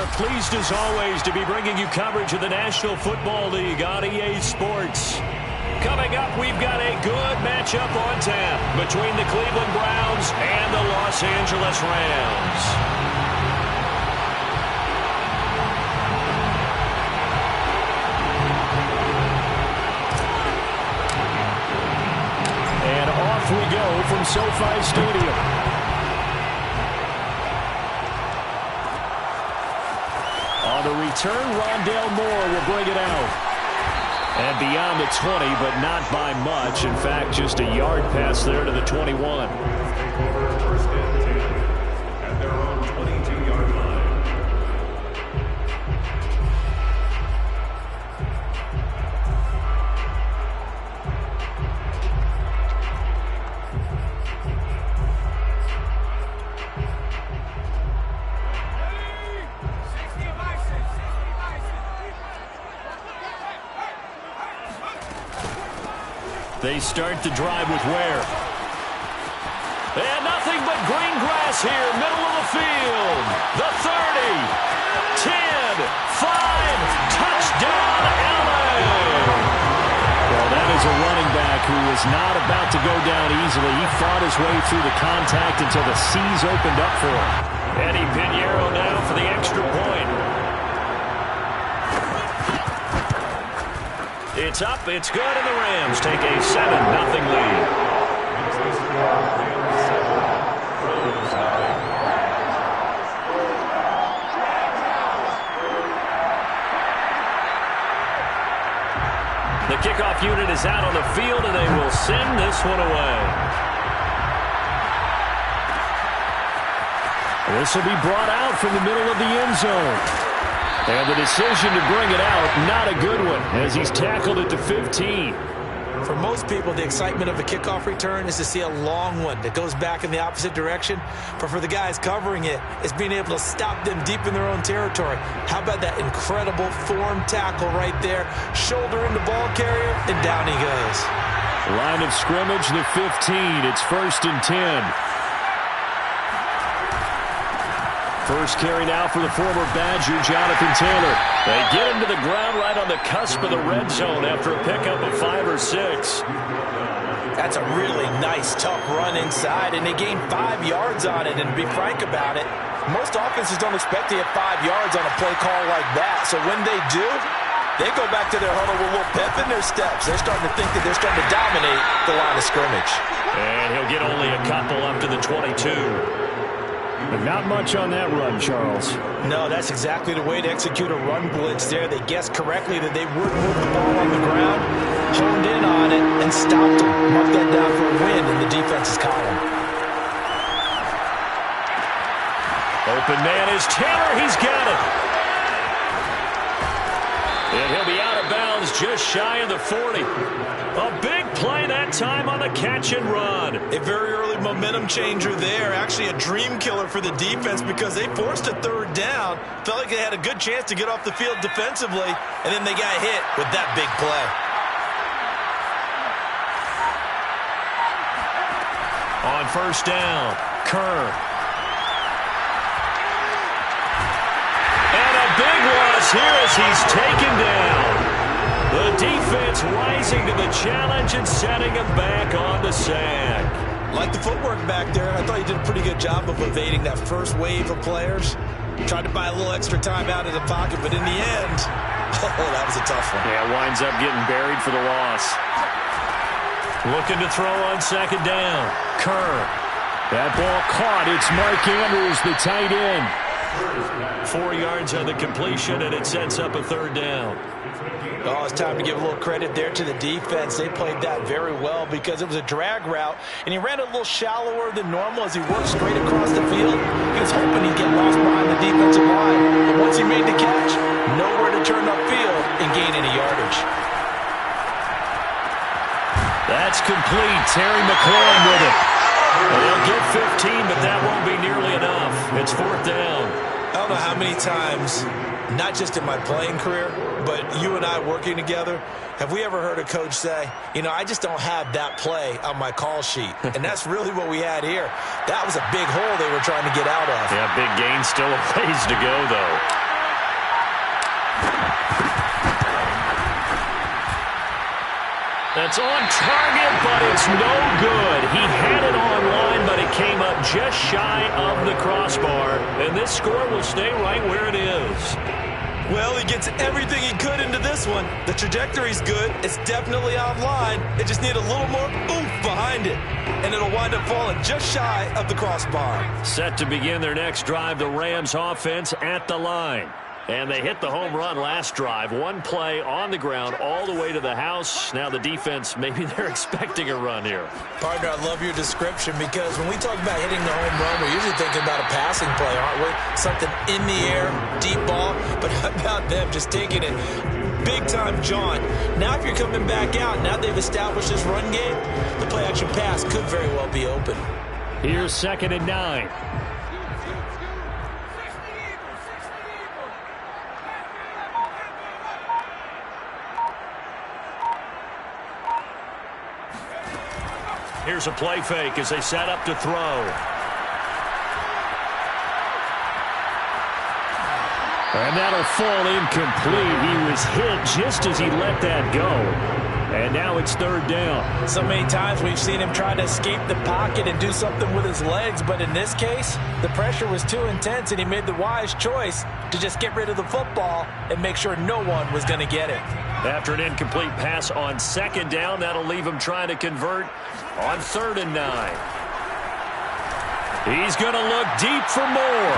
are pleased as always to be bringing you coverage of the National Football League on EA Sports. Coming up, we've got a good matchup on tap between the Cleveland Browns and the Los Angeles Rams. And off we go from SoFi Stadium. On the return, Rondale Moore will bring it out. And beyond the 20, but not by much. In fact, just a yard pass there to the 21. Take over first and 10 at their own 22-yard line. They start the drive with Ware. And nothing but green grass here, middle of the field. The 30, 10, 5, touchdown, LA. Well, that is a running back who is not about to go down easily. He fought his way through the contact until the seas opened up for him. Eddie Pinheiro now for the extra point. It's up, it's good, and the Rams take a 7-0 lead. The kickoff unit is out on the field, and they will send this one away. This will be brought out from the middle of the end zone. And the decision to bring it out, not a good one, as he's tackled at the 15. For most people, the excitement of a kickoff return is to see a long one that goes back in the opposite direction. But for the guys covering it, it's being able to stop them deep in their own territory. How about that incredible form tackle right there? Shoulder in the ball carrier, and down he goes. Line of scrimmage, the 15. It's 1st and 10. First carry now for the former Badger, Jonathan Taylor. They get him to the ground right on the cusp of the red zone after a pickup of 5 or 6. That's a really nice, tough run inside, and they gained 5 yards on it. And to be frank about it, most offenses don't expect to get 5 yards on a play call like that. So when they do, they go back to their huddle with a little pep in their steps. They're starting to think that they're starting to dominate the line of scrimmage. And he'll get only a couple up to the 22. But not much on that run, Charles. No, that's exactly the way to execute a run blitz there. They guessed correctly that they would move the ball on the ground, honed in on it, and stopped them. Mark that down for a win in the defense's column. Open man is Taylor. He's got it. And he'll be out of bounds just shy of the 40. A big play that time on the catch and run. A very early momentum changer there. Actually a dream killer for the defense because they forced a 3rd down. Felt like they had a good chance to get off the field defensively, and then they got hit with that big play. On 1st down, Kerr. And a big loss here as he's taken down. The defense rising to the challenge and setting him back on the sack. Like the footwork back there, I thought he did a pretty good job of evading that first wave of players. Tried to buy a little extra time out of the pocket, but in the end, oh, that was a tough one. Yeah, winds up getting buried for the loss. Looking to throw on 2nd down. Kerr. That ball caught. It's Mark Andrews, the tight end. 4 yards on the completion, and it sets up a 3rd down. Oh, it's time to give a little credit there to the defense. They played that very well because it was a drag route, and he ran a little shallower than normal as he worked straight across the field. He was hoping he'd get lost behind the defensive line, but once he made the catch, nowhere to turn upfield and gain any yardage. That's complete. Terry McLaurin with it. They'll get 15, but that won't be nearly enough. It's 4th down. I don't know how many times, not just in my playing career, but you and I working together, have we ever heard a coach say, you know, I just don't have that play on my call sheet. And that's really what we had here. That was a big hole they were trying to get out of. Yeah, big gain, still a ways to go, though. That's on target, but it's no good. He had it online, but it came up just shy of the crossbar. And this score will stay right where it is. Well, he gets everything he could into this one. The trajectory's good. It's definitely online. It just needs a little more oomph behind it. And it'll wind up falling just shy of the crossbar. Set to begin their next drive, the Rams offense at the line. And they hit the home run last drive. One play on the ground all the way to the house. Now the defense, maybe they're expecting a run here. Partner, I love your description because when we talk about hitting the home run, we're usually thinking about a passing play, aren't we? Something in the air, deep ball. But how about them just taking it big-time jaunt? Now if you're coming back out, now they've established this run game, the play-action pass could very well be open. Here's 2nd and 9. Here's a play fake as they set up to throw. And that'll fall incomplete. He was hit just as he let that go. And now it's 3rd down. So many times we've seen him try to escape the pocket and do something with his legs. But in this case, the pressure was too intense, and he made the wise choice to just get rid of the football and make sure no one was going to get it. After an incomplete pass on 2nd down, that'll leave him trying to convert on 3rd and 9. He's going to look deep for more.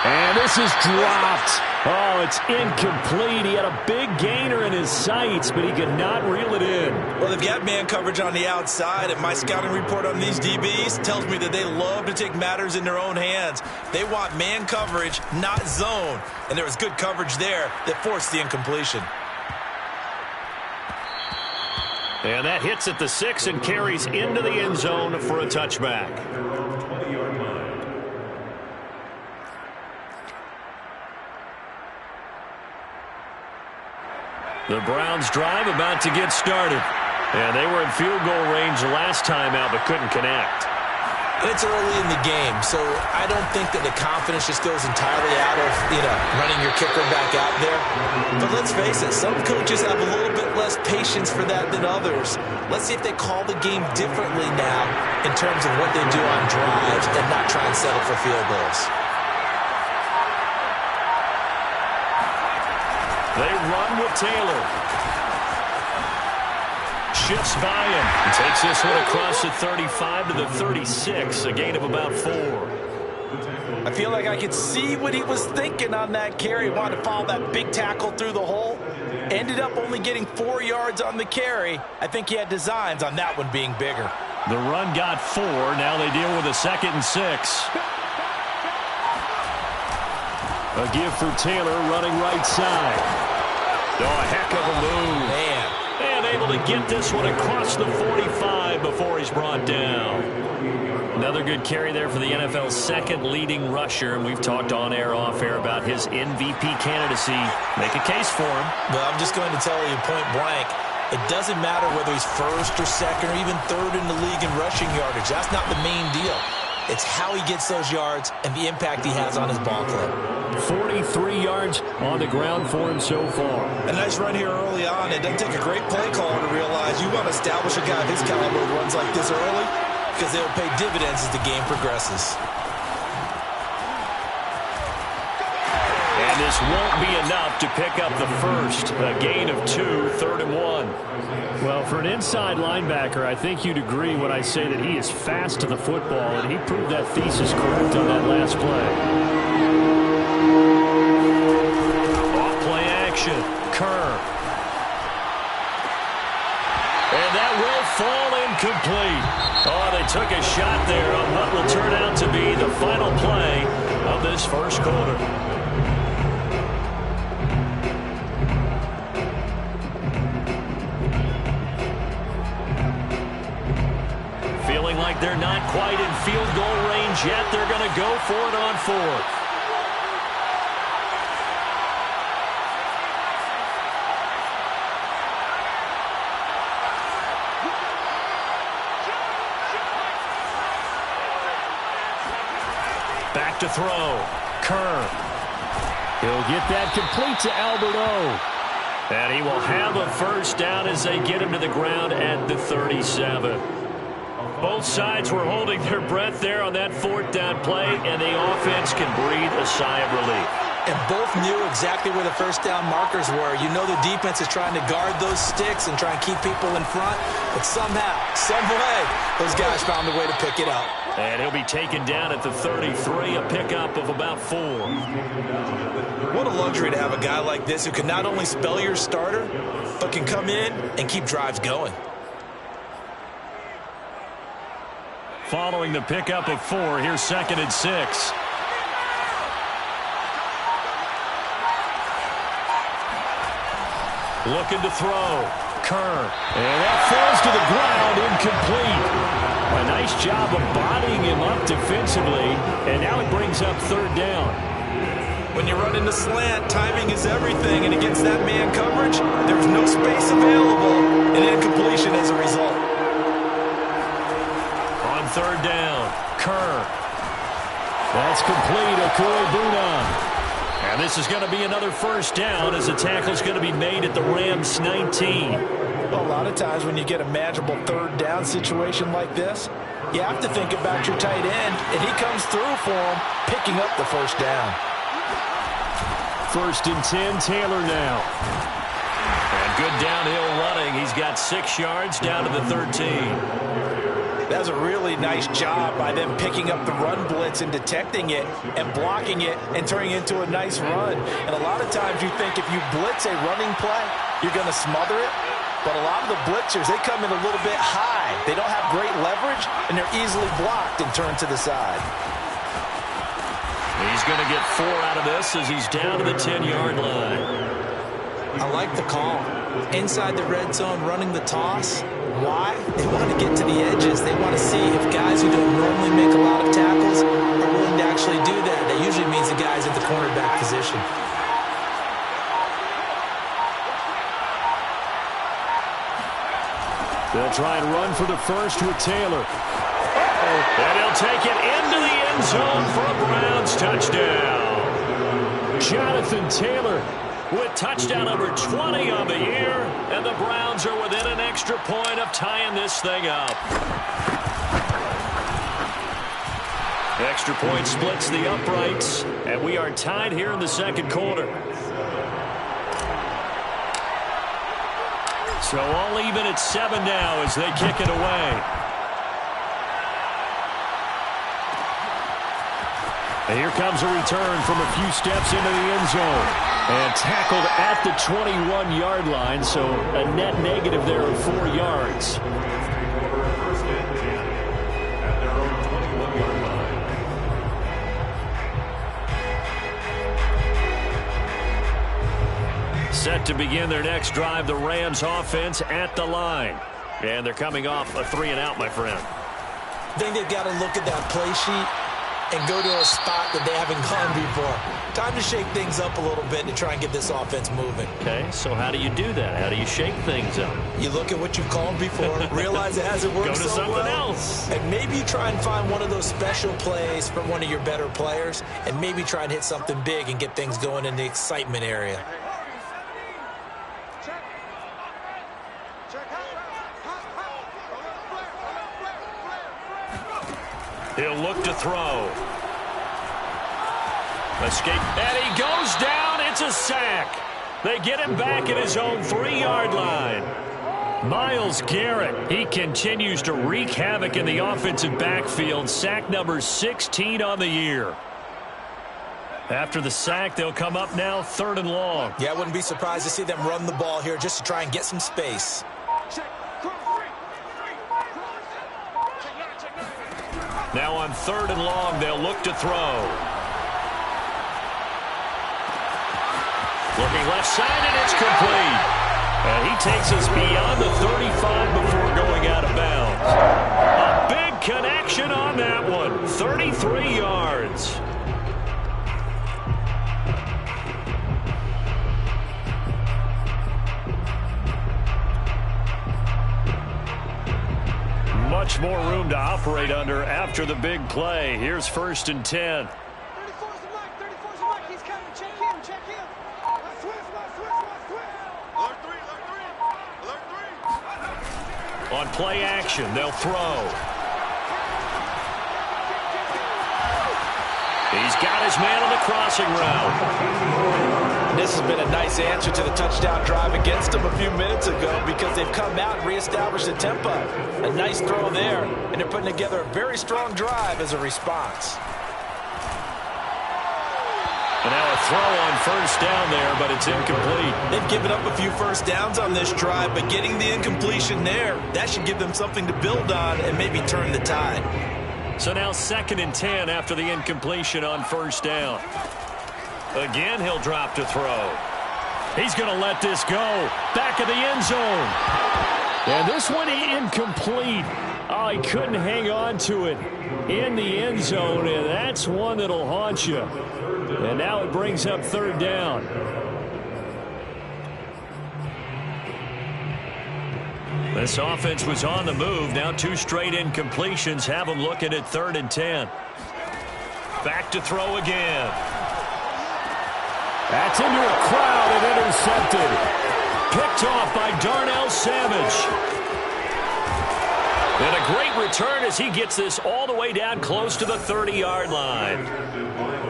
And this is dropped. Oh, it's incomplete. He had a big gainer in his sights, but he could not reel it in. Well, they've got man coverage on the outside, and my scouting report on these DBs tells me that they love to take matters in their own hands. They want man coverage, not zone. And there was good coverage there that forced the incompletion. And that hits at the 6 and carries into the end zone for a touchback. The Browns drive about to get started. And they were in field goal range last time out but couldn't connect. And it's early in the game, so I don't think that the confidence just goes entirely out of, running your kicker back out there. But let's face it, some coaches have a little bit less patience for that than others. Let's see if they call the game differently now in terms of what they do on drives and not try and settle for field goals. They run with Taylor. Shifts by him and takes this one across the 35 to the 36, a gain of about 4. I feel like I could see what he was thinking on that carry. Wanted to follow that big tackle through the hole. Ended up only getting 4 yards on the carry. I think he had designs on that one being bigger. The run got 4. Now they deal with a 2nd and 6. A give for Taylor running right side. Oh, a heck of a move. Man. And able to get this one across the 45 before he's brought down. Another good carry there for the NFL's 2nd leading rusher. And we've talked on air, off air about his MVP candidacy. Make a case for him. Well, I'm just going to tell you point blank. It doesn't matter whether he's 1st or 2nd or even 3rd in the league in rushing yardage. That's not the main deal. It's how he gets those yards and the impact he has on his ball club. 43 yards on the ground for him so far. A nice run here early on. It doesn't take a great play caller to realize you want to establish a guy of his caliber who runs like this early because they'll pay dividends as the game progresses. And this won't be enough to pick up the first. A gain of 2, 3rd and 1. Well, for an inside linebacker, I think you'd agree when I say that he is fast to the football, and he proved that thesis correct on that last play. Off play action. Kerr. And that will fall incomplete. Oh, they took a shot there on what will turn out to be the final play of this first quarter. Feeling like they're not quite in field goal range yet. They're going to go for it on 4th. Back to throw. Kerr. He'll get that complete to Alberto. And he will have a first down as they get him to the ground at the 37. Both sides were holding their breath there on that fourth down play, and the offense can breathe a sigh of relief. And both knew exactly where the first down markers were. You know the defense is trying to guard those sticks and try and keep people in front, but somehow, some way, those guys found a way to pick it up. And he'll be taken down at the 33, a pickup of about 4. What a luxury to have a guy like this who can not only spell your starter, but can come in and keep drives going. Following the pickup of 4, here's 2nd and 6. Looking to throw. Kerr. And that falls to the ground, incomplete. A nice job of bodying him up defensively, and now it brings up 3rd down. When you run into slant, timing is everything, and against that man coverage, there's no space available, and incompletion as a result. On 3rd down, Kerr. That's complete, Okui-Buna. And this is going to be another first down as the tackle is going to be made at the Rams' 19. A lot of times when you get a manageable 3rd down situation like this, you have to think about your tight end, and he comes through for him, picking up the first down. 1st and 10, Taylor now. And good downhill running. He's got 6 yards down to the 13. That was a really nice job by them picking up the run blitz and detecting it and blocking it and turning it into a nice run. And a lot of times you think if you blitz a running play, you're going to smother it. But a lot of the blitzers, they come in a little bit high. They don't have great leverage, and they're easily blocked and turned to the side. He's going to get 4 out of this as he's down to the 10-yard line. I like the call. Inside the red zone, running the toss. Why? They want to get to the edges. They want to see if guys who don't normally make a lot of tackles are willing to actually do that. That usually means the guys at the cornerback position. They'll try and run for the first with Taylor. And he'll take it into the end zone for a Browns touchdown. Jonathan Taylor with touchdown number 20 on the year, and the Browns are within an extra point of tying this thing up. The extra point splits the uprights, and we are tied here in the 2nd quarter. So all even at 7 now as they kick it away. And here comes a return from a few steps into the end zone. And tackled at the 21-yard line, so a net negative there of 4 yards. First and 10 at their own 21-yard line. Set to begin their next drive, the Rams offense at the line. And they're coming off a 3-and-out, my friend. I think they've got to look at that play sheet and go to a spot that they haven't gone before. Time to shake things up a little bit to try and get this offense moving. Okay, so how do you do that? How do you shake things up? You look at what you've called before, realize it hasn't worked Go to so something well, else. and maybe you try and find one of those special plays from one of your better players, and maybe try and hit something big and get things going in the excitement area. He'll look to throw. Escape, and he goes down. It's a sack. They get him back at his own 3-yard line. Myles Garrett, he continues to wreak havoc in the offensive backfield. Sack number 16 on the year. After the sack, they'll come up now 3rd and long. Yeah, I wouldn't be surprised to see them run the ball here just to try and get some space. Now on 3rd and long, they'll look to throw. Looking left side, and it's complete. And he takes us beyond the 35 before going out of bounds. A big connection on that one. 33 yards. Much more room to operate under after the big play. Here's 1st and 10. 34's the mic. 34's the mic. He's coming. Check him. Check On play action, they'll throw. He's got his man on the crossing route. This has been a nice answer to the touchdown drive against them a few minutes ago because they've come out and reestablished the tempo. A nice throw there, and they're putting together a very strong drive as a response. And now a throw on first down there, but it's incomplete. They've given up a few first downs on this drive, but getting the incompletion there, that should give them something to build on and maybe turn the tide. So now 2nd and 10 after the incompletion on first down. Again, he'll drop to throw. He's going to let this go. Back of the end zone. And this one incomplete. Oh, he couldn't hang on to it in the end zone, and that's one that'll haunt you. And now it brings up 3rd down. This offense was on the move. Now 2 straight incompletions have them looking at 3rd and 10. Back to throw again. That's into a crowd and intercepted. Picked off by Darnell Savage. And a great return as he gets this all the way down close to the 30-yard line.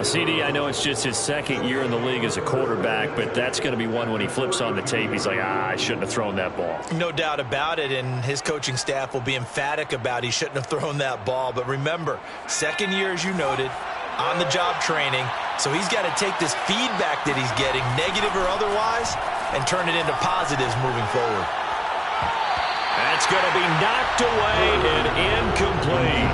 CD, I know it's just his 2nd year in the league as a quarterback, but that's going to be one when he flips on the tape. He's like, I shouldn't have thrown that ball. No doubt about it, and his coaching staff will be emphatic about he shouldn't have thrown that ball. But remember, 2nd year, as you noted, on-the-job training, so he's got to take this feedback that he's getting, negative or otherwise, and turn it into positives moving forward. That's going to be knocked away and incomplete.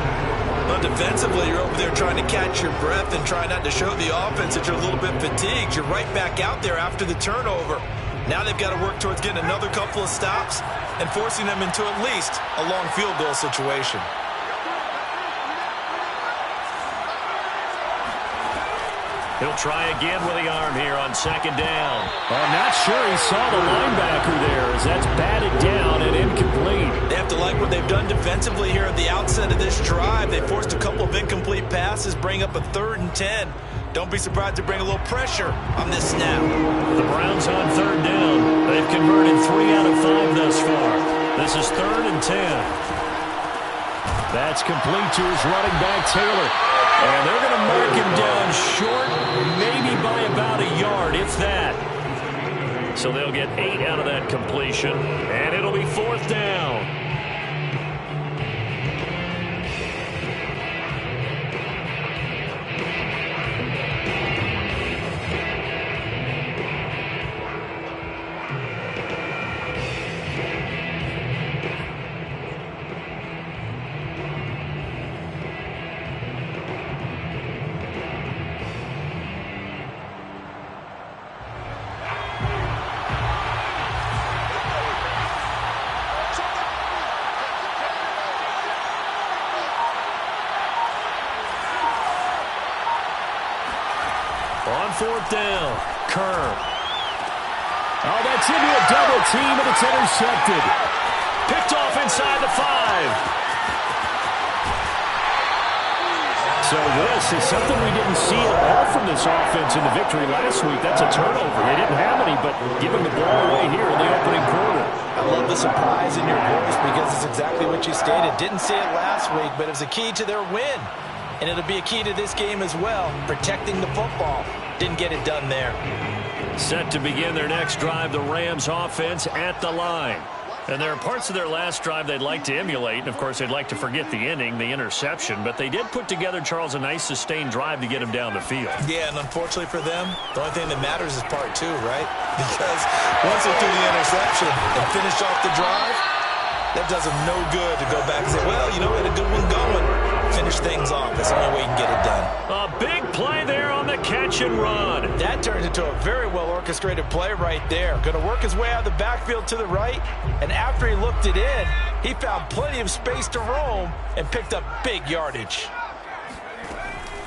Well, defensively, you're over there trying to catch your breath and try not to show the offense that you're a little bit fatigued. You're right back out there after the turnover. Now they've got to work towards getting another couple of stops and forcing them into at least a long field goal situation. He'll try again with the arm here on 2nd down. I'm not sure he saw the linebacker there as that's batted down and incomplete. They have to like what they've done defensively here at the outset of this drive. They forced a couple of incomplete passes, bring up a 3rd and 10. Don't be surprised to bring a little pressure on this snap. The Browns on 3rd down. They've converted 3 out of 5 thus far. This is 3rd and 10. That's complete to his running back, Taylor. And they're going to mark him down short, maybe by about a yard, if that. So they'll get 8 out of that completion, and it'll be 4th down. On 4th down, Kerr. Oh, that's into a double team, and it's intercepted. Picked off inside the 5. So this is something we didn't see at all from this offense in the victory last week. That's a turnover. They didn't have any, but giving the ball away here in the opening quarter. I love the surprise in your voice because it's exactly what you stated. Didn't see it last week, but it was a key to their win. And it'll be a key to this game as well, protecting the football. Didn't get it done there. Set to begin their next drive, the Rams offense at the line. And there are parts of their last drive they'd like to emulate. And, of course, they'd like to forget the inning, the interception. But they did put together, Charles, a nice sustained drive to get him down the field. Yeah, and unfortunately for them, the only thing that matters is part 2, right? Because once they threw the interception and finished off the drive, that does them no good to go back and say, well, you know, we had a good one going. Finish things off. That's the only way you can get it done. A big play there on the catch and run. That turns into a very well-orchestrated play right there. Going to work his way out of the backfield to the right, and after he looked it in, he found plenty of space to roam and picked up big yardage.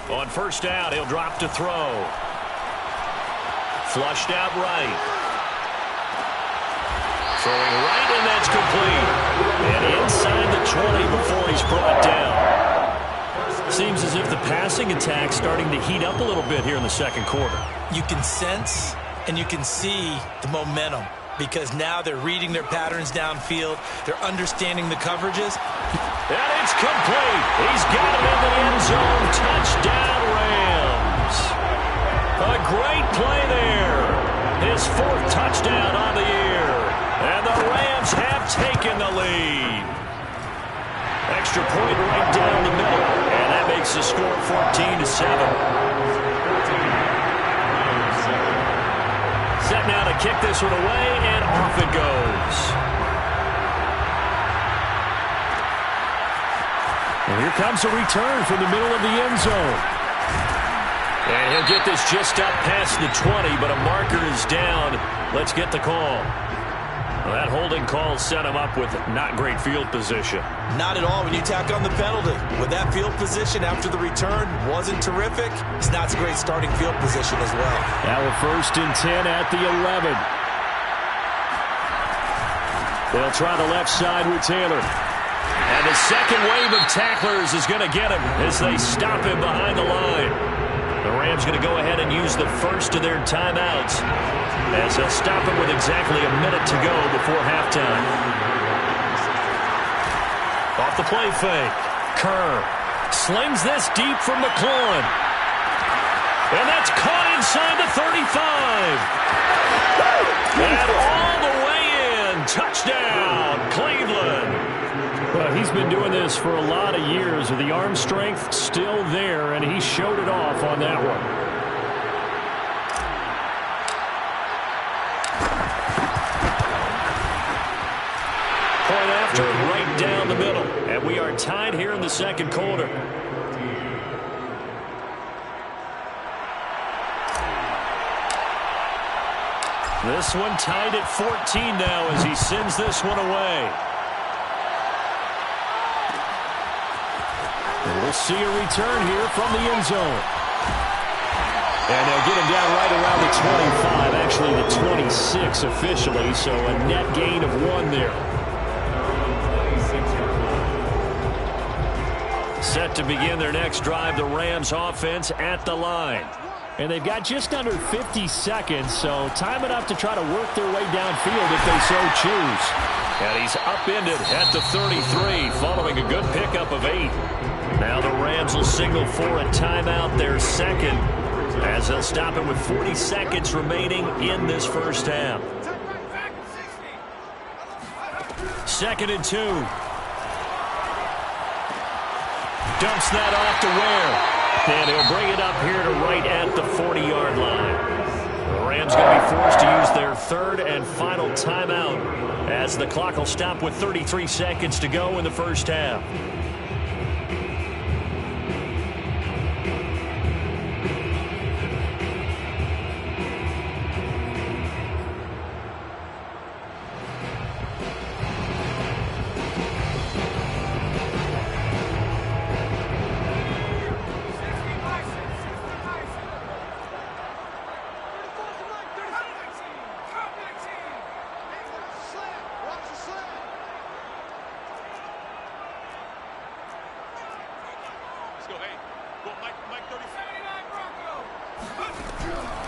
On 1st down, he'll drop to throw. Flushed out right. Throwing right, and that's complete. And inside the 20 before he's brought down. Seems as if the passing attack's starting to heat up a little bit here in the 2nd quarter. You can sense and you can see the momentum. because now they're reading their patterns downfield. They're understanding the coverages. And it's complete. He's got it in the end zone. Touchdown, Rams. A great play there. His 4th touchdown on the year. And the Rams have taken the lead. Extra point right down the middle. And that makes the score 14-7. Set now to kick this one away, and off it goes. And here comes a return from the middle of the end zone. And he'll get this just up past the 20, but a marker is down. Let's get the call. Well, that holding call set him up with not great field position. Not at all when you tack on the penalty. With that field position after the return wasn't terrific, it's not a great starting field position as well. Now a 1st and 10 at the 11. They'll try the left side with Taylor. And the second wave of tacklers is going to get him as they stop him behind the line. The Rams going to go ahead and use the first of their timeouts as they'll stop him with exactly a minute to go before halftime. Off the play fake. Kerr slings this deep from McLaurin. And that's caught inside the 35. And all the way in. Touchdown, Cleveland. Well, he's been doing this for a lot of years with the arm strength still there, and he showed it off on that one. Point after, right down the middle. And we are tied here in the second quarter. This one tied at 14 now as he sends this one away. And we'll see a return here from the end zone. And they'll get him down right around the 25, actually the 26 officially, so a net gain of 1 there. Set to begin their next drive, the Rams offense at the line. And they've got just under 50 seconds, so time enough to try to work their way downfield if they so choose. And he's upended at the 33, following a good pickup of 8. Now the Rams will signal for a timeout, their second, as they'll stop him with 40 seconds remaining in this first half. 2nd and 2. Dumps that off to Ware. And he'll bring it up here to right at the 40-yard line. The Rams going to be forced to use their 3rd and final timeout as the clock will stop with 33 seconds to go in the first half.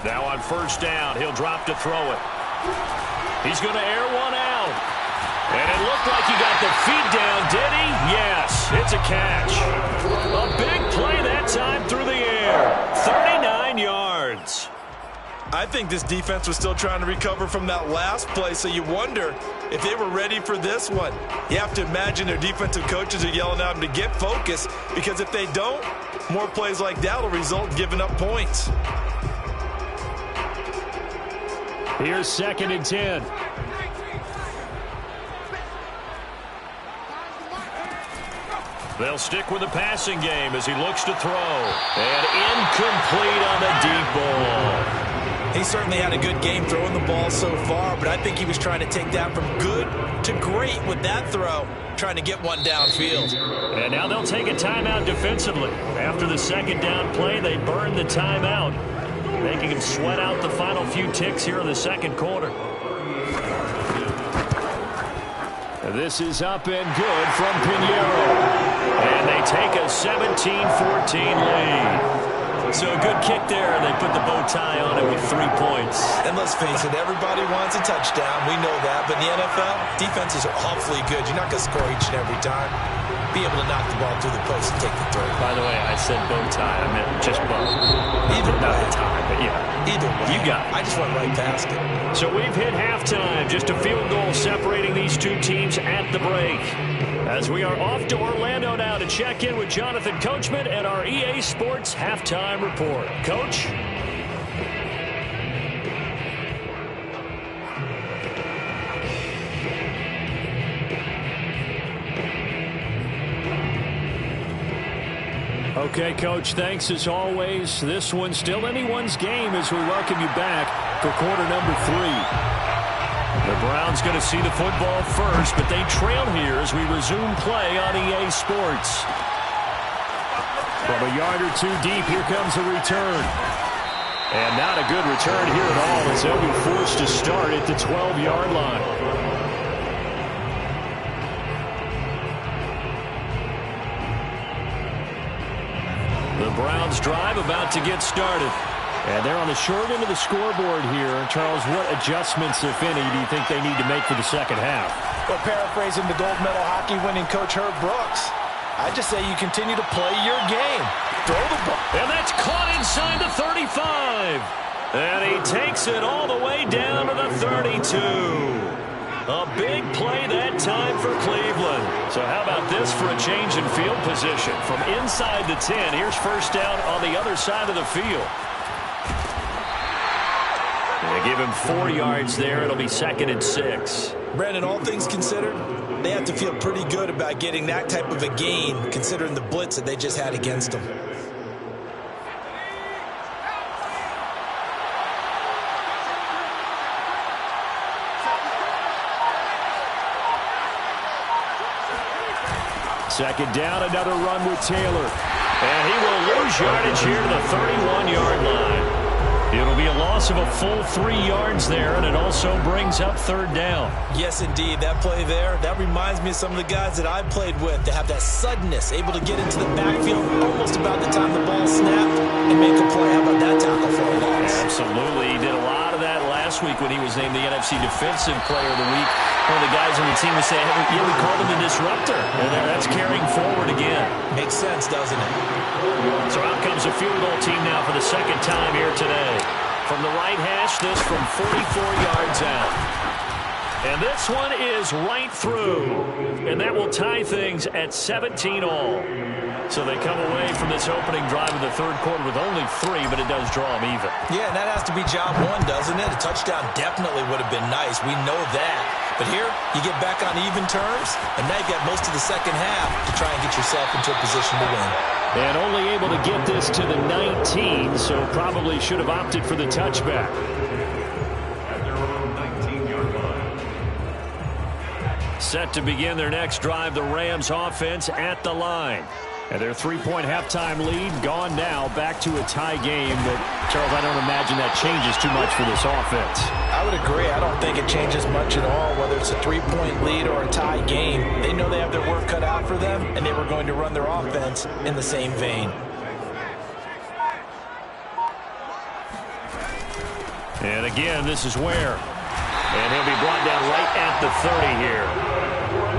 Now on 1st down, he'll drop to throw it. He's going to air one out. And it looked like he got the feet down, did he? Yes, it's a catch. A big play that time through the air. 39 yards. I think this defense was still trying to recover from that last play, so you wonder if they were ready for this one. You have to imagine their defensive coaches are yelling at them to get focused, because if they don't, more plays like that will result in giving up points. Here's 2nd and 10. They'll stick with the passing game as he looks to throw. And incomplete on the deep ball. He certainly had a good game throwing the ball so far, but I think he was trying to take that from good to great with that throw, trying to get one downfield. And now they'll take a timeout defensively. After the 2nd down play, they burn the timeout, making him sweat out the final few ticks here in the second quarter. This is up and good from Pinheiro. And they take a 17-14 lead. So a good kick there, and they put the bow tie on got it with 3 points. And let's face it, everybody wants a touchdown. We know that. But in the NFL, defenses are awfully good. You're not going to score each and every time. Be able to knock the ball through the post and take the throw. By the way, I said bow tie. I meant just bow. Either not way. the tie, but yeah. Either way. You got it. I just went right past it. So we've hit halftime. Just a field goal separating these two teams at the break. As we are off to Orlando now to check in with Jonathan Coachman and our EA Sports halftime report. Coach? Okay, Coach, thanks as always. This one's still anyone's game as we welcome you back for quarter number 3. The Browns going to see the football first, but they trail here as we resume play on EA Sports. From a yard or two deep, here comes a return. And not a good return here at all as they'll be forced to start at the 12-yard line. The Browns drive about to get started. And they're on the short end of the scoreboard here. Charles, what adjustments, if any, do you think they need to make for the second half? Well, paraphrasing the gold medal hockey winning coach Herb Brooks, I just say you continue to play your game. Throw the ball. And that's caught inside the 35. And he takes it all the way down to the 32. A big play that time for Cleveland. So how about this for a change in field position? From inside the 10, here's first down on the other side of the field. They give him 4 yards there. It'll be 2nd and 6. Brandon, all things considered, they have to feel pretty good about getting that type of a gain, considering the blitz that they just had against them. Second down, another run with Taylor. And he will lose yardage here to the 31-yard line. It'll be a loss of a full 3 yards there, and it also brings up 3rd down. Yes, indeed. That play there, that reminds me of some of the guys that I played with. They have that suddenness, able to get into the backfield almost about the time the ball snapped and make a play. How about that tackle for a loss? Absolutely. He did a lot of that last week when he was named the NFC Defensive Player of the Week. One of the guys on the team was saying, hey, yeah, we called him the disruptor. And that's carrying forward again. Makes sense, doesn't it? So out comes a field goal team now for the second time here today. From the right hash, this from 44 yards out. And this one is right through. And that will tie things at 17 all. So they come away from this opening drive in the 3rd quarter with only 3, but it does draw them even. Yeah, and that has to be job 1, doesn't it? A touchdown definitely would have been nice. We know that. But here, you get back on even terms, and now you've got most of the second half to try and get yourself into a position to win. And only able to get this to the 19, so probably should have opted for the touchback. At their own 19-yard line. Set to begin their next drive, the Rams offense at the line. And their 3-point halftime lead gone now, back to a tie game. But, Charles, I don't imagine that changes too much for this offense. I would agree. I don't think it changes much at all, whether it's a 3-point lead or a tie game. They know they have their work cut out for them, and they were going to run their offense in the same vein. And again, this is Ware. And he'll be brought down right at the 30 here.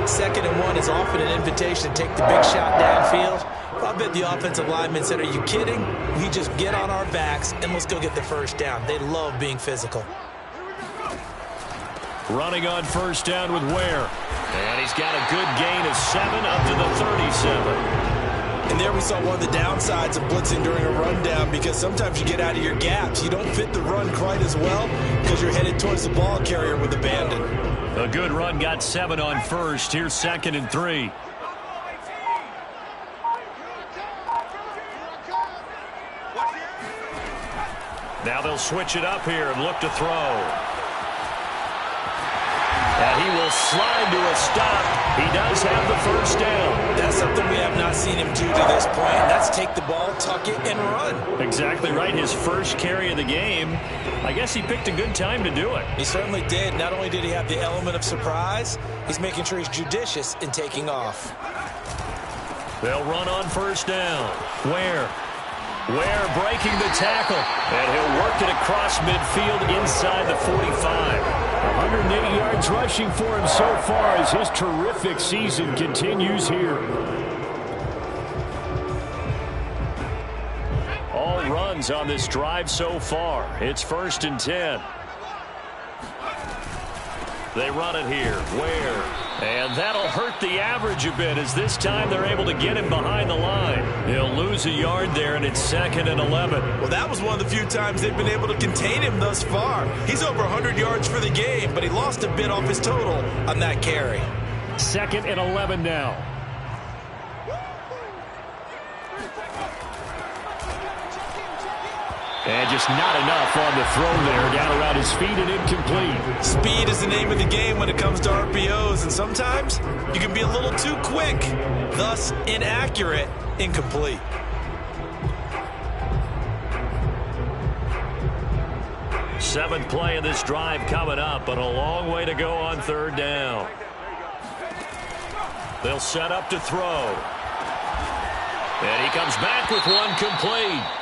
2nd and 1 is often an invitation to take the big shot downfield. I bet the offensive linemen said, are you kidding? We just get on our backs and let's go get the first down. They love being physical. Running on first down with Ware. And he's got a good gain of 7 up to the 37. And there we saw one of the downsides of blitzing during a rundown, because sometimes you get out of your gaps. You don't fit the run quite as well because you're headed towards the ball carrier with abandon. A good run, got 7 on first. Here's 2nd and 3. Now they'll switch it up here and look to throw. And he will slide to a stop. He does have the first down. That's something we have not seen him do to this point. That's take the ball, tuck it, and run. Exactly right. His first carry of the game. I guess he picked a good time to do it. He certainly did. Not only did he have the element of surprise, he's making sure he's judicious in taking off. They'll run on first down. Ware. Ware breaking the tackle, and he'll work it across midfield inside the 45. 180 yards rushing for him so far as his terrific season continues here. All runs on this drive so far. It's 1st and 10. They run it here. Ware. And that'll hurt the average a bit as this time they're able to get him behind the line. He'll lose a yard there, and it's 2nd and 11. Well, that was one of the few times they've been able to contain him thus far. He's over 100 yards for the game, but he lost a bit off his total on that carry. 2nd and 11 now. And just not enough on the throw there. Down around his feet and incomplete. Speed is the name of the game when it comes to RPOs, and sometimes you can be a little too quick, thus inaccurate, incomplete. Seventh play of this drive coming up, but a long way to go on 3rd down. They'll set up to throw. And he comes back with one complete.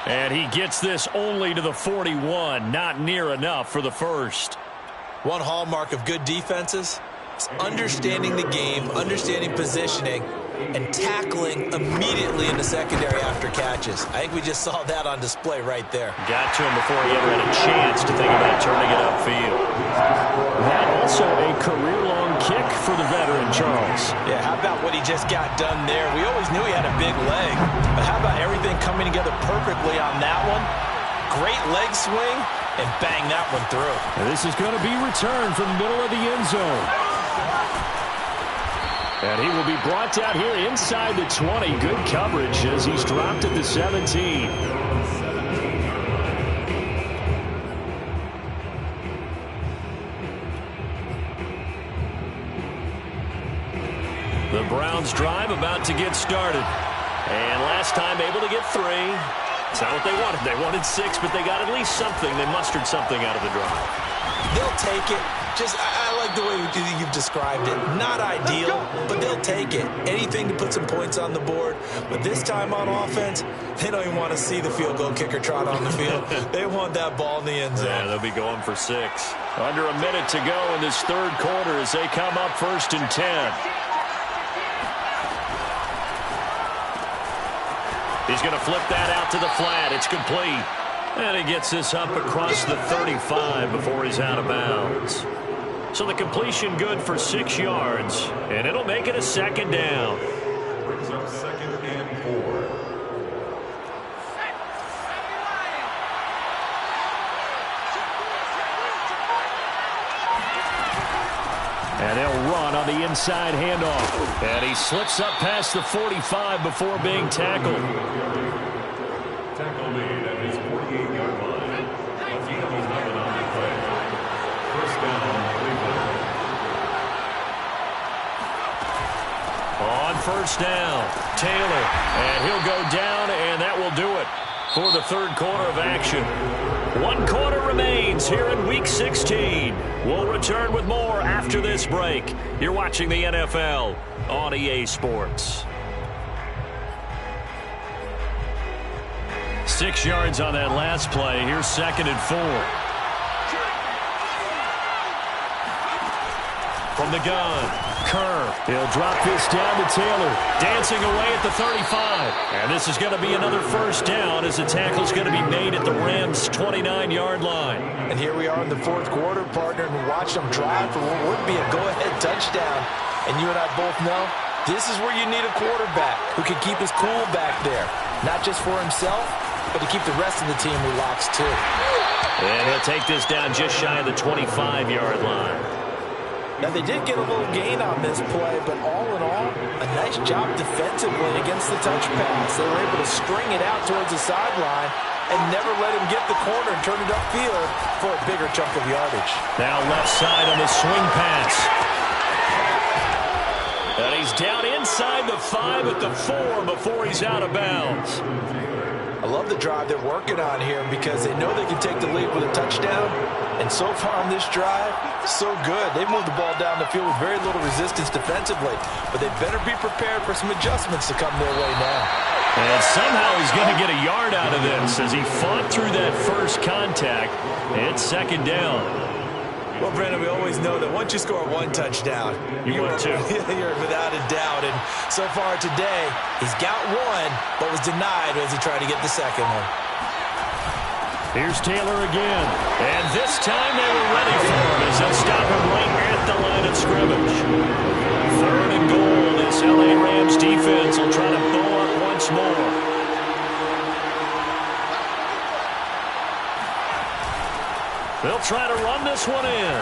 And he gets this only to the 41, not near enough for the first. One hallmark of good defenses is understanding the game, understanding positioning, and tackling immediately in the secondary after catches. I think we just saw that on display right there. Got to him before he ever had a chance to think about turning it upfield. That also a career-long kick for the veteran, Charles. Yeah, how about what he just got done there? We always knew he had a big leg, but how about everything coming together perfectly on that one? Great leg swing, and bang that one through. And this is going to be returned from the middle of the end zone. And he will be brought down here inside the 20. Good coverage as he's dropped at the 17. The Browns drive about to get started. And last time able to get 3. It's not what they wanted. They wanted 6, but they got at least something. They mustered something out of the drive. They'll take it. I like the way you've described it. Not ideal, but they'll take it. Anything to put some points on the board. But this time on offense, they don't even want to see the field goal kicker trot on the field. They want that ball in the end zone. Yeah, they'll be going for 6. Under a minute to go in this 3rd quarter as they come up 1st and 10. He's going to flip that out to the flat. It's complete. And he gets this up across the 35 before he's out of bounds. So the completion good for 6 yards, and it'll make it a 2nd down. Brings up 2nd and 4. And they'll run on the inside handoff. And he slips up past the 45 before being tackled. Tackle made at his 48-yard line. Again, he's nothing on the play. 1st down, Cleveland. On 1st down, Taylor. And he'll go down, and that will do it for the 3rd quarter of action. 1 quarter remains here in Week 16. We'll return with more after this break. You're watching the NFL on EA Sports. 6 yards on that last play. Here's 2nd and 4. From the gun, Kerr. He'll drop this down to Taylor. Dancing away at the 35. And this is going to be another 1st down as the tackle's going to be made at the Rams' 29-yard line. And here we are in the 4th quarter, partner, and watch them drive for what would be a go-ahead touchdown. And you and I both know this is where you need a quarterback who can keep his cool back there. Not just for himself, but to keep the rest of the team relaxed too. And he'll take this down just shy of the 25-yard line. Now, they did get a little gain on this play, but all in all, a nice job defensively against the touch pass. They were able to string it out towards the sideline and never let him get the corner and turn it upfield for a bigger chunk of yardage. Now left side on the swing pass. And he's down inside the 5 at the 4 before he's out of bounds. I love the drive they're working on here because they know they can take the lead with a touchdown. And so far on this drive, so good. They've moved the ball down the field with very little resistance defensively. But they better be prepared for some adjustments to come their way now. And somehow he's going to get a yard out of this as he fought through that first contact. It's second down. Well, Brandon, we always know that once you score one touchdown, you want two. You're without a doubt. And so far today, he's got one, but was denied as he tried to get the second one. Here's Taylor again. And this time they were ready for him as they'll stop him right at the line of scrimmage. 3rd and goal. This LA Rams defense will try to bow up once more. They'll try to run this one in.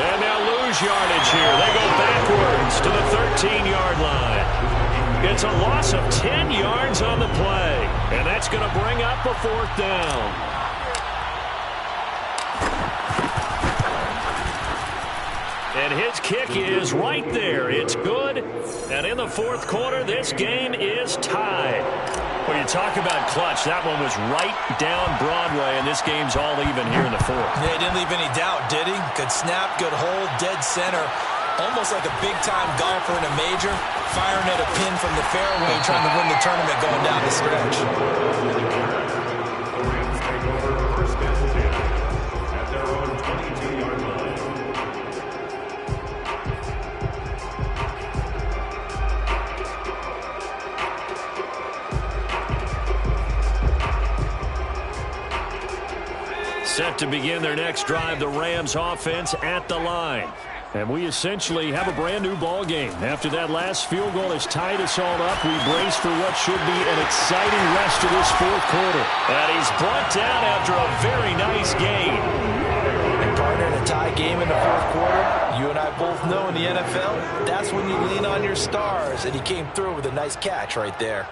And they'll lose yardage here. They go backwards to the 13-yard line. It's a loss of 10 yards on the play. And that's going to bring up a 4th down. And his kick is right there. It's good. And in the 4th quarter, this game is tied. When you talk about clutch, that one was right down Broadway, and this game's all even here in the 4th. Yeah, he didn't leave any doubt, did he? Good snap, good hold, dead center. Almost like a big-time golfer in a major, firing at a pin from the fairway, trying to win the tournament going down the stretch. Set to begin their next drive, the Rams offense at the line. And we essentially have a brand new ball game. After that last field goal has tied us all up, we brace for what should be an exciting rest of this 4th quarter. And he's brought down after a very nice gain. And partner, in a tie game in the 4th quarter, you and I both know in the NFL, that's when you lean on your stars. And he came through with a nice catch right there.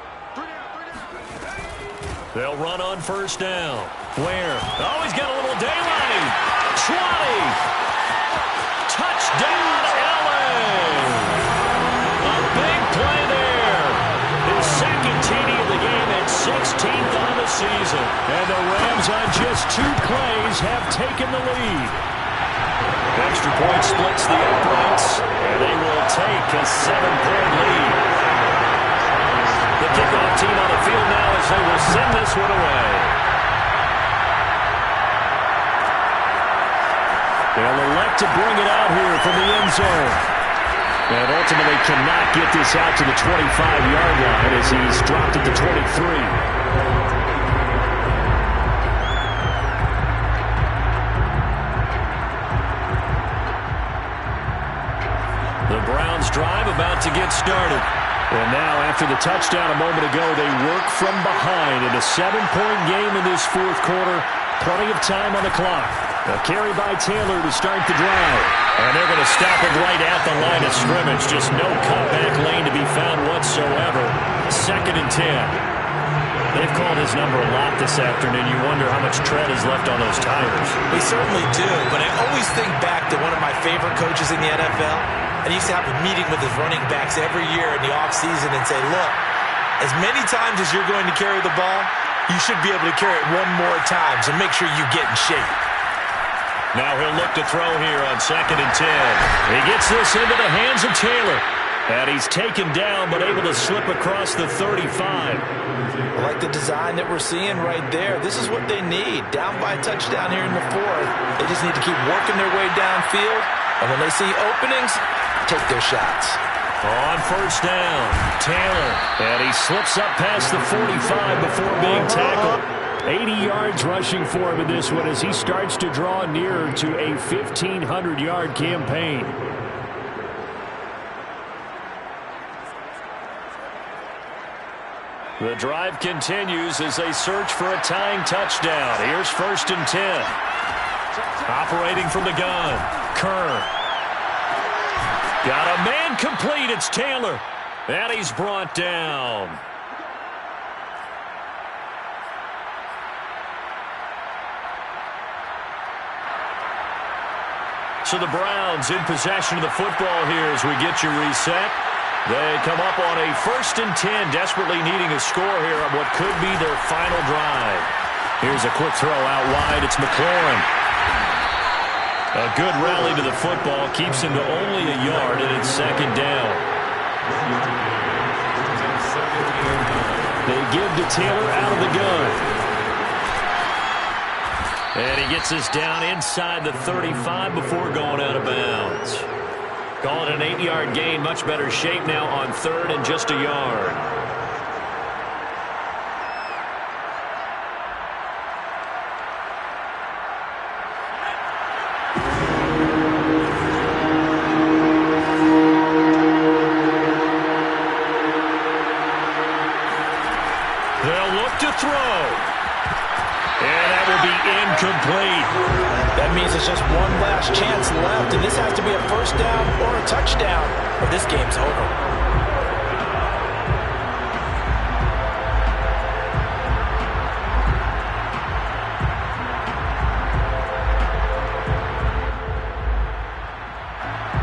They'll run on 1st down. Where? Oh, he's got a little daylight. 20. Touchdown, LA. A big play there. His 2nd TD of the game and 16th on the season. And the Rams on just 2 plays have taken the lead. Extra point splits the uprights, and they will take a 7-point lead. The kickoff team on the field now as they will send this one away. They'll elect to bring it out here from the end zone. And ultimately cannot get this out to the 25-yard line as he's dropped at the 23. The Browns drive about to get started. And now, after the touchdown a moment ago, they work from behind in a 7-point game in this 4th quarter. Plenty of time on the clock. A carry by Taylor to start the drive. And they're going to stop it right at the line of scrimmage. Just no cutback lane to be found whatsoever. 2nd and 10. They've called his number a lot this afternoon. You wonder how much tread is left on those tires. We certainly do, but I always think back to one of my favorite coaches in the NFL. And he used to have a meeting with his running backs every year in the offseason and say, look, as many times as you're going to carry the ball, you should be able to carry it one more time, so make sure you get in shape. Now he'll look to throw here on 2nd and 10. He gets this into the hands of Taylor. And he's taken down, but able to slip across the 35. I like the design that we're seeing right there. This is what they need. Down by a touchdown here in the 4th. They just need to keep working their way downfield. And when they see openings, take their shots. On 1st down, Taylor. And he slips up past the 45 before being tackled. 80 yards rushing for him in this one as he starts to draw nearer to a 1,500-yard campaign. The drive continues as they search for a tying touchdown. Here's 1st and 10. Operating from the gun. Kerr. Got a man complete. It's Taylor. And he's brought down. So the Browns in possession of the football here as we get you reset. They come up on a 1st and 10, desperately needing a score here on what could be their final drive. Here's a quick throw out wide. It's McLaurin. A good rally to the football keeps him to only a yard, and it's 2nd down. They give to Taylor out of the gun. And he gets us down inside the 35 before going out of bounds. Call it an 8-yard gain. Much better shape now on third and just a yard. They'll look to throw. And that will be incomplete. That means it's just one last chance left, and this has to be a first down or a touchdown, or this game's over.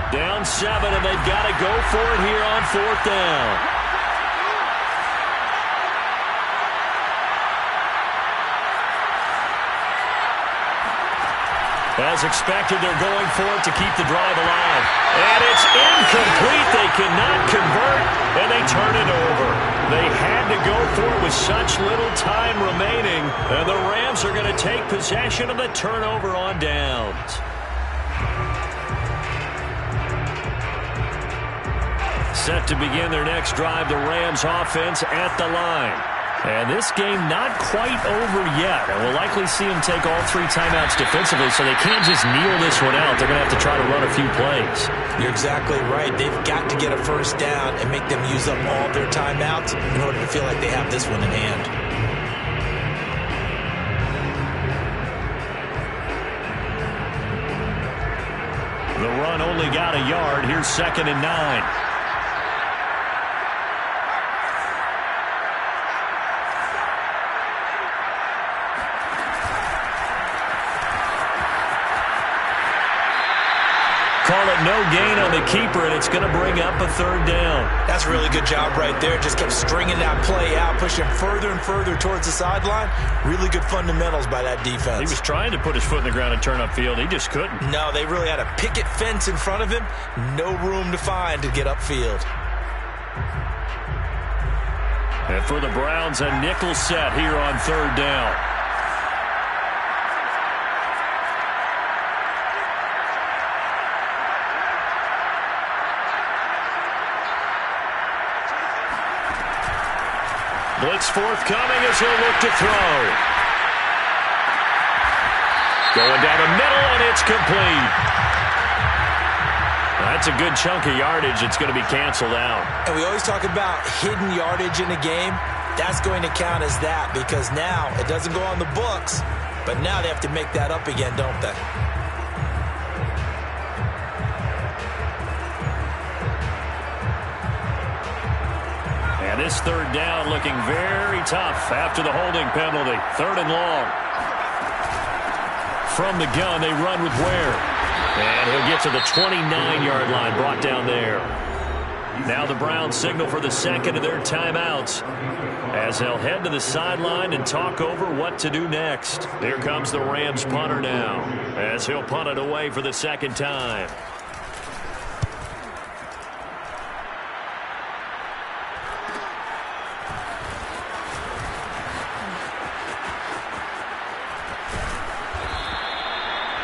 Down 7, and they've got to go for it here on fourth down. As expected, they're going for it to keep the drive alive. And it's incomplete. They cannot convert, and they turn it over. They had to go for it with such little time remaining, and the Rams are going to take possession of the turnover on downs. Set to begin their next drive, the Rams offense at the line. And this game not quite over yet. And we'll likely see them take all 3 timeouts defensively, so they can't just kneel this one out. They're going to have to try to run a few plays. You're exactly right. They've got to get a first down and make them use up all their timeouts in order to feel like they have this one in hand. The run only got a yard. Here's 2nd and 9. Call it no gain on the keeper, and it's going to bring up a 3rd down. That's a really good job right there. Just kept stringing that play out, pushing further and further towards the sideline. Really good fundamentals by that defense. He was trying to put his foot in the ground and turn upfield. He just couldn't. No, they really had a picket fence in front of him. No room to find to get upfield. And for the Browns, a nickel set here on 3rd down. Blitz forthcoming as he'll look to throw. Going down the middle, and it's complete. That's a good chunk of yardage. It's going to be canceled out. And we always talk about hidden yardage in a game. That's going to count as that because now it doesn't go on the books, but now they have to make that up again, don't they? And this 3rd down looking very tough after the holding penalty. 3rd and long. From the gun, they run with Ware. And he'll get to the 29-yard line, brought down there. Now the Browns signal for the 2nd of their timeouts as they'll head to the sideline and talk over what to do next. Here comes the Rams punter now as he'll punt it away for the 2nd time.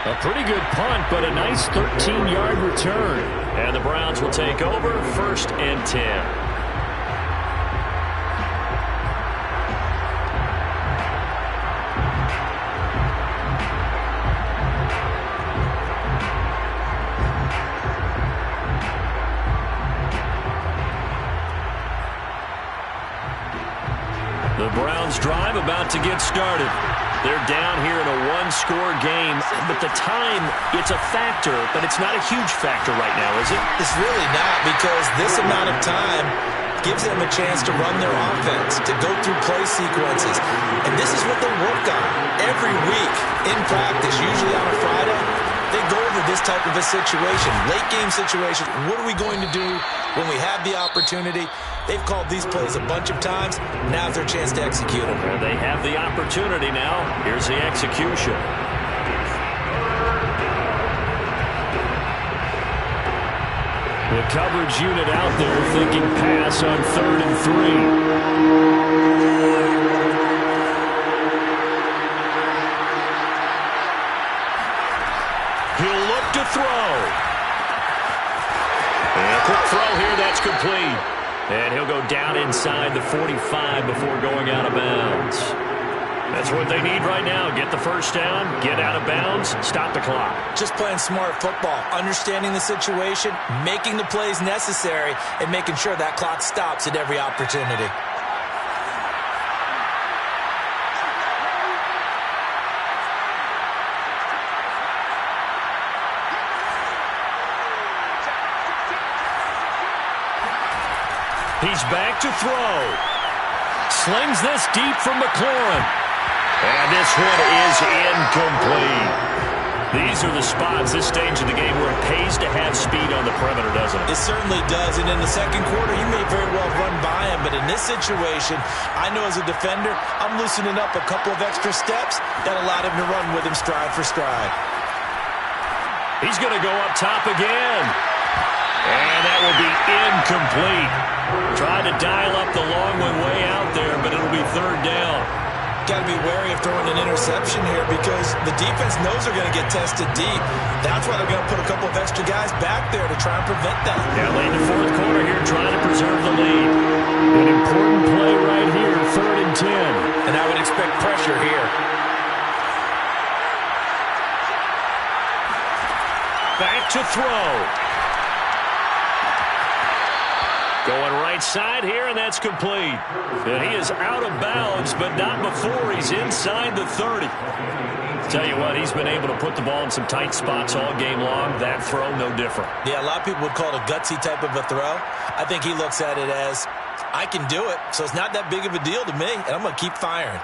A pretty good punt, but a nice 13-yard return. And the Browns will take over 1st and 10. The Browns drive about to get started. They're down here in a one-score game, but the time, it's a factor, but it's not a huge factor right now, is it? It's really not, because this amount of time gives them a chance to run their offense, to go through play sequences. And this is what they work on every week in practice, usually on a Friday. They go over this type of a situation, late game situation. What are we going to do when we have the opportunity? They've called these plays a bunch of times. Now's their chance to execute them. Well, they have the opportunity now. Here's the execution. The coverage unit out there thinking pass on 3rd and 3. He'll look to throw. And a quick throw here, that's complete. And he'll go down inside the 45 before going out of bounds. That's what they need right now. Get the first down, get out of bounds, stop the clock. Just playing smart football, understanding the situation, making the plays necessary, and making sure that clock stops at every opportunity. He's back to throw. Slings this deep from McLaurin. And this one is incomplete. These are the spots, this stage of the game, where it pays to have speed on the perimeter, doesn't it? It certainly does. And in the second quarter, he may very well run by him. But in this situation, I know as a defender, I'm loosening up a couple of extra steps that allowed him to run with him stride for stride. He's going to go up top again. And that will be incomplete. Tried to dial up the long one way out there, but it'll be 3rd down. Got to be wary of throwing an interception here because the defense knows they're going to get tested deep. That's why they're going to put a couple of extra guys back there to try and prevent that. Yeah, late in the 4th quarter here, trying to preserve the lead. An important play right here, 3rd and 10. And I would expect pressure here. Back to throw. Going right side here, and that's complete. And he is out of bounds, but not before he's inside the 30. Tell you what, he's been able to put the ball in some tight spots all game long. That throw, no different. Yeah, a lot of people would call it a gutsy type of a throw. I think he looks at it as, I can do it, so it's not that big of a deal to me, and I'm going to keep firing.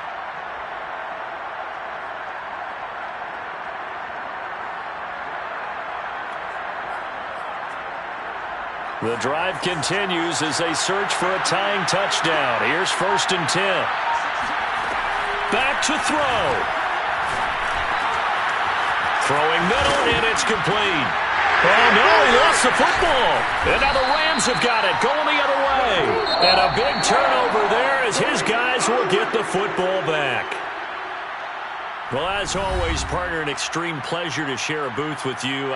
The drive continues as they search for a tying touchdown. Here's 1st and 10. Back to throw. Throwing middle, and it's complete. Oh, no, he lost the football. And now the Rams have got it, going the other way. And a big turnover there as his guys will get the football back. Well, as always, partner, an extreme pleasure to share a booth with you.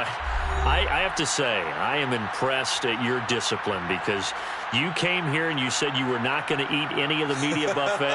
I have to say, I am impressed at your discipline because you came here and you said you were not going to eat any of the media buffet.